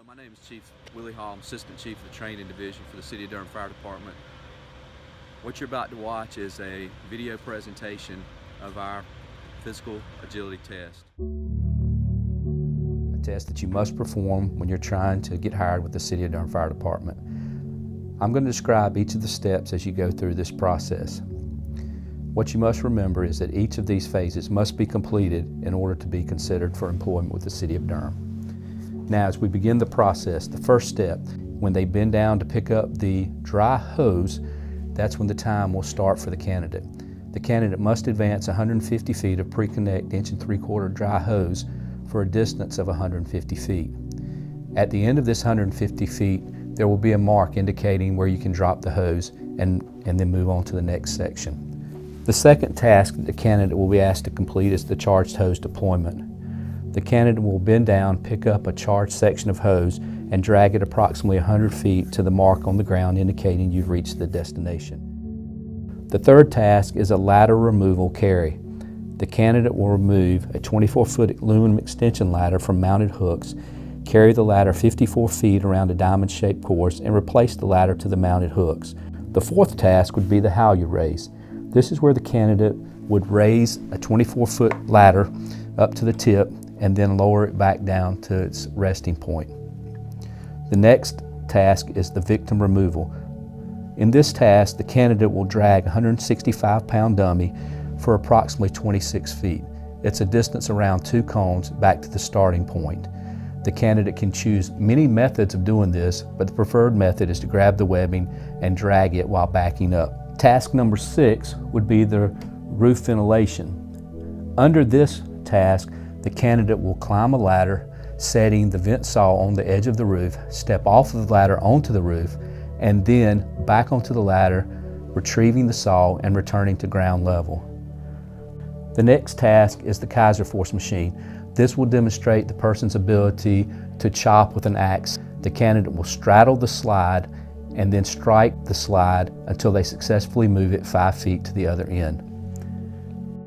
My name is Chief Willie Hall. I'm Assistant Chief of the Training Division for the City of Durham Fire Department. What you're about to watch is a video presentation of our physical agility test. A test that you must perform when you're trying to get hired with the City of Durham Fire Department. I'm going to describe each of the steps as you go through this process. What you must remember is that each of these phases must be completed in order to be considered for employment with the City of Durham. Now, as we begin the process, the first step, when they bend down to pick up the dry hose, that's when the time will start for the candidate. The candidate must advance 150 feet of pre-connect 1 3/4 dry hose for a distance of 150 feet. At the end of this 150 feet, there will be a mark indicating where you can drop the hose and then move on to the next section. The second task that the candidate will be asked to complete is the charged hose deployment. The candidate will bend down, pick up a charged section of hose, and drag it approximately 100 feet to the mark on the ground indicating you've reached the destination. The third task is a ladder removal carry. The candidate will remove a 24-foot aluminum extension ladder from mounted hooks, carry the ladder 54 feet around a diamond-shaped course, and replace the ladder to the mounted hooks. The fourth task would be the halyard raise. This is where the candidate would raise a 24-foot ladder up to the tip and then lower it back down to its resting point. The next task is the victim removal. In this task, the candidate will drag a 165-pound dummy for approximately 26 feet. It's a distance around 2 cones back to the starting point. The candidate can choose many methods of doing this, but the preferred method is to grab the webbing and drag it while backing up. Task number 6 would be the roof ventilation. Under this task, the candidate will climb a ladder, setting the vent saw on the edge of the roof, step off of the ladder onto the roof, and then back onto the ladder, retrieving the saw and returning to ground level. The next task is the Kaiser force machine. This will demonstrate the person's ability to chop with an axe. The candidate will straddle the slide and then strike the slide until they successfully move it 5 feet to the other end.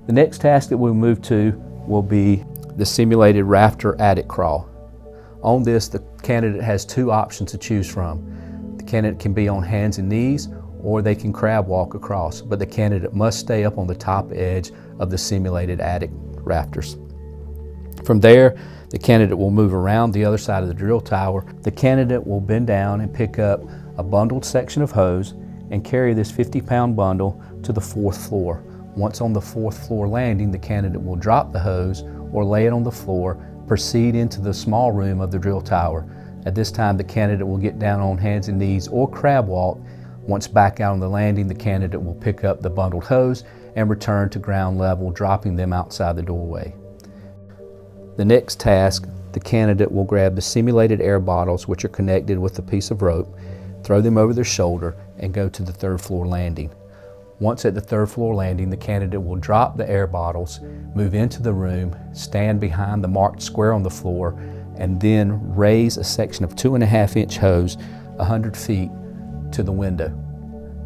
The next task that we'll move to will be the simulated Rafter attic crawl. On this, the candidate has 2 options to choose from. The candidate can be on hands and knees, or they can crab walk across, but the candidate must stay up on the top edge of the simulated attic rafters. From there, the candidate will move around the other side of the drill tower. The candidate will bend down and pick up a bundled section of hose and carry this 50-pound bundle to the 4th floor. Once on the 4th floor landing, the candidate will drop the hose or lay it on the floor, proceed into the small room of the drill tower. At this time, the candidate will get down on hands and knees or crab walk. Once back out on the landing, the candidate will pick up the bundled hose and return to ground level, dropping them outside the doorway. The next task, the candidate will grab the simulated air bottles, which are connected with a piece of rope, throw them over their shoulder, and go to the 3rd floor landing. Once at the 3rd floor landing, the candidate will drop the air bottles, move into the room, stand behind the marked square on the floor, and then raise a section of 2.5-inch hose 100 feet to the window.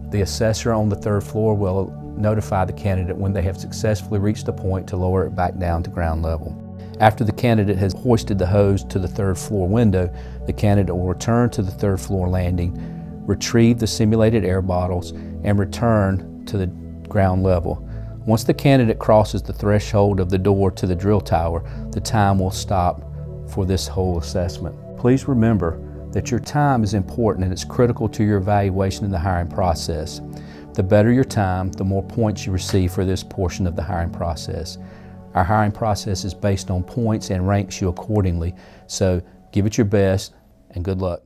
The assessor on the 3rd floor will notify the candidate when they have successfully reached the point to lower it back down to ground level. After the candidate has hoisted the hose to the 3rd floor window, the candidate will return to the 3rd floor landing, retrieve the simulated air bottles, and return to the ground level. Once the candidate crosses the threshold of the door to the drill tower, the time will stop for this whole assessment. Please remember that your time is important and it's critical to your evaluation in the hiring process. The better your time, the more points you receive for this portion of the hiring process. Our hiring process is based on points and ranks you accordingly, so give it your best and good luck.